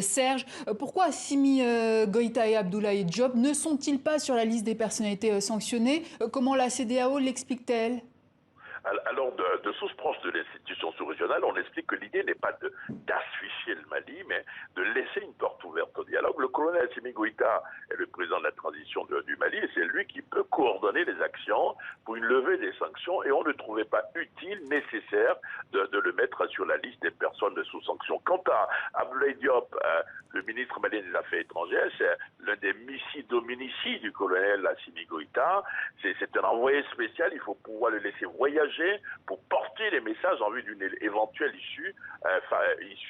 Serge, pourquoi Assimi Goïta et Abdoulaye Diop ne sont-ils pas sur la liste des personnalités sanctionnées? Comment la CEDEAO l'explique-t-elle? Alors, de sources proches de l'institution sous-régionale, on explique que l'idée n'est pas d'asphyxier le Mali, mais de laisser une porte ouverte au dialogue. Le colonel Assimi Goïta est le président de la transition du Mali, et c'est lui qui peut coordonner les actions pour une levée des sanctions, et on ne trouvait pas utile, nécessaire, de le mettre sur la liste des personnes sous sanction. Quant à Abdoulaye Diop, le ministre malien des Affaires étrangères, c'est l'un des missi dominici du colonel Assimi Goïta. C'est un envoyé spécial, il faut pouvoir le laisser voyager pour porter les messages en vue d'une éventuelle issue,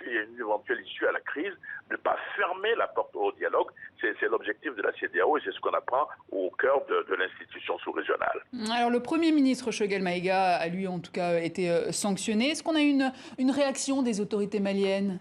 une éventuelle issue à la crise, ne pas fermer la porte au dialogue. C'est l'objectif de la CEDEAO et c'est ce qu'on apprend au cœur de l'institution sous-régionale. Alors le Premier ministre Choguel Maïga a lui en tout cas été sanctionné. Est-ce qu'on a une réaction des autorités maliennes?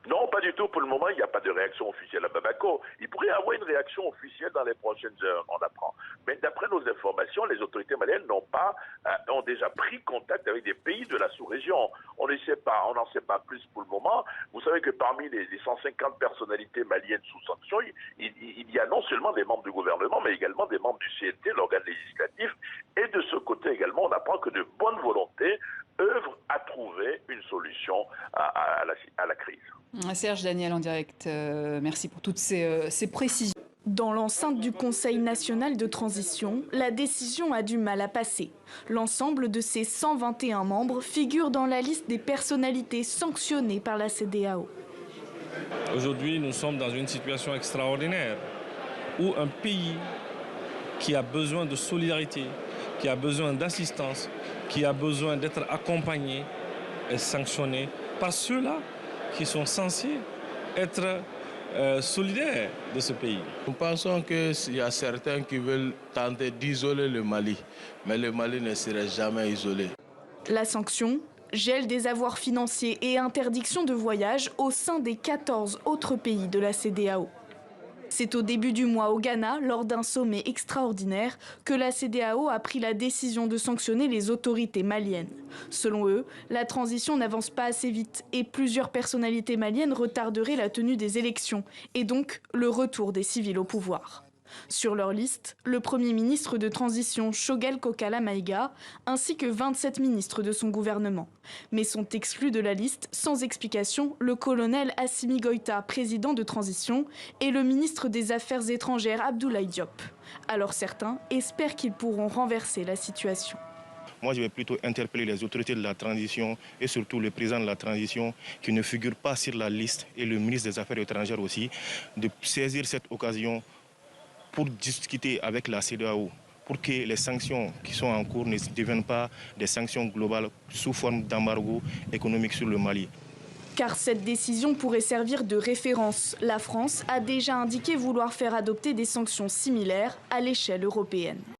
Non, pas du tout. Pour le moment, il n'y a pas de réaction officielle à Bamako. Il pourrait y avoir une réaction officielle dans les prochaines heures, on apprend. Mais d'après nos informations, les autorités maliennes ont déjà pris contact avec des pays de la sous-région. On n'en sait pas plus pour le moment. Vous savez que parmi les 150 personnalités maliennes sous sanction, il y a non seulement des membres du gouvernement, mais également des membres du CNT, l'organe législatif. Et de ce côté également, on apprend que de bonne volonté œuvrent à trouver une solution à la crise. Serge Daniel en direct, merci pour toutes ces précisions. Dans l'enceinte du Conseil national de transition, la décision a du mal à passer. L'ensemble de ses 121 membres figure dans la liste des personnalités sanctionnées par la CEDEAO. Aujourd'hui, nous sommes dans une situation extraordinaire où un pays qui a besoin de solidarité, qui a besoin d'assistance, qui a besoin d'être accompagné est sanctionné par ceux-là qui sont censés être solidaires de ce pays. Nous pensons qu'il y a certains qui veulent tenter d'isoler le Mali, mais le Mali ne serait jamais isolé. La sanction, gel des avoirs financiers et interdiction de voyage au sein des 14 autres pays de la CEDEAO. C'est au début du mois au Ghana, lors d'un sommet extraordinaire, que la CEDEAO a pris la décision de sanctionner les autorités maliennes. Selon eux, la transition n'avance pas assez vite et plusieurs personnalités maliennes retarderaient la tenue des élections et donc le retour des civils au pouvoir. Sur leur liste, le Premier ministre de transition Choguel Kokala Maïga ainsi que 27 ministres de son gouvernement. Mais sont exclus de la liste sans explication le colonel Assimi Goïta, président de transition, et le ministre des Affaires étrangères Abdoulaye Diop. Alors certains espèrent qu'ils pourront renverser la situation. Moi, je vais plutôt interpeller les autorités de la transition et surtout le président de la transition qui ne figure pas sur la liste et le ministre des Affaires étrangères aussi, de saisir cette occasion pour discuter avec la CEDEAO, pour que les sanctions qui sont en cours ne deviennent pas des sanctions globales sous forme d'embargo économique sur le Mali. Car cette décision pourrait servir de référence. La France a déjà indiqué vouloir faire adopter des sanctions similaires à l'échelle européenne.